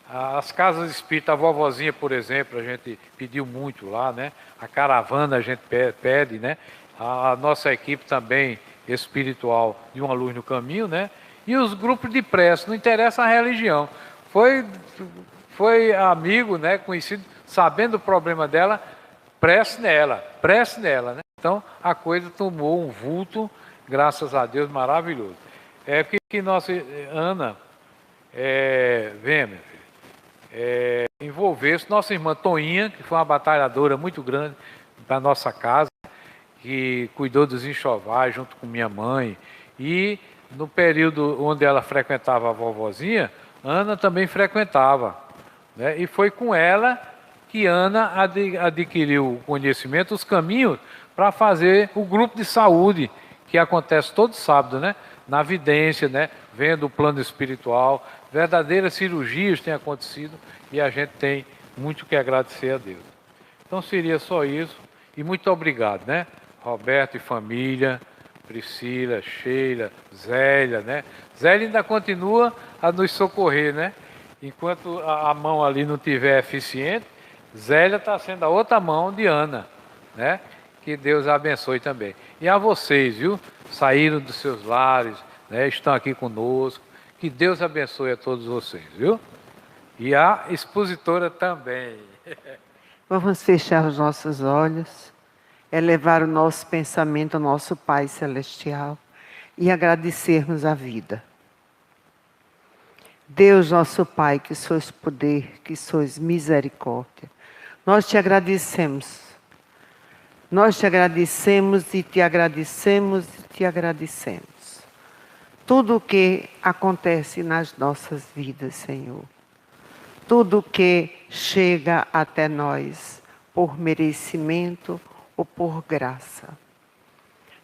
As casas espíritas, a vovozinha, por exemplo, a gente pediu muito lá, né? A caravana a gente pede, né? A nossa equipe também espiritual de Uma Luz no Caminho, né? E os grupos de prece, não interessa a religião. Foi amigo, né? Conhecido, sabendo o problema dela, prece nela, né? Então a coisa tomou um vulto, graças a Deus, maravilhoso. É porque nossa Ana, vem, minha filha, envolvesse nossa irmã Toinha, que foi uma batalhadora muito grande da nossa casa, que cuidou dos enxovais junto com minha mãe, e no período onde ela frequentava a vovozinha, Ana também frequentava, né? E foi com ela que Ana adquiriu o conhecimento, os caminhos para fazer o grupo de saúde, que acontece todo sábado, né? Na vidência, né? Vendo o plano espiritual, verdadeiras cirurgias têm acontecido e a gente tem muito que agradecer a Deus. Então seria só isso e muito obrigado, né? Roberto e família, Priscila, Sheila, Zélia, né? Zélia ainda continua a nos socorrer, né? Enquanto a mão ali não tiver eficiente, Zélia está sendo a outra mão de Ana, né? Que Deus abençoe também. E a vocês, viu? Saíram dos seus lares, né? Estão aqui conosco. Que Deus abençoe a todos vocês, viu? E a expositora também. Vamos fechar os nossos olhos, elevar o nosso pensamento ao nosso Pai Celestial e agradecermos a vida. Deus, nosso Pai, que sois poder, que sois misericórdia, nós te agradecemos. Nós te agradecemos e te agradecemos e te agradecemos. Tudo o que acontece nas nossas vidas, Senhor. Tudo o que chega até nós por merecimento ou por graça.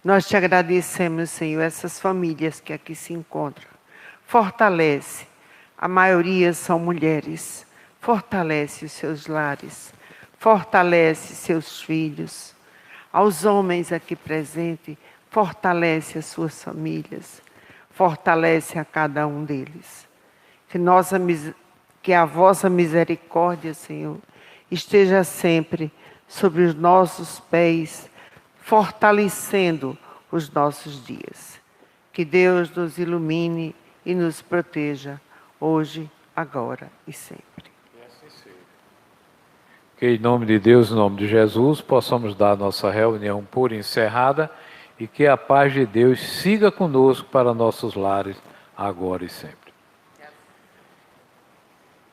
Nós te agradecemos, Senhor, essas famílias que aqui se encontram. Fortalece. A maioria são mulheres. Fortalece os seus lares. Fortalece seus filhos. Aos homens aqui presentes, fortalece as suas famílias. Fortalece a cada um deles. Que a vossa misericórdia, Senhor, esteja sempre sobre os nossos pés, fortalecendo os nossos dias. Que Deus nos ilumine e nos proteja, hoje, agora e sempre. Que em nome de Deus, em nome de Jesus, possamos dar a nossa reunião por encerrada e que a paz de Deus siga conosco para nossos lares, agora e sempre.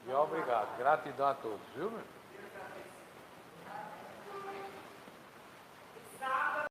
E obrigado. Gratidão a todos, viu, meu?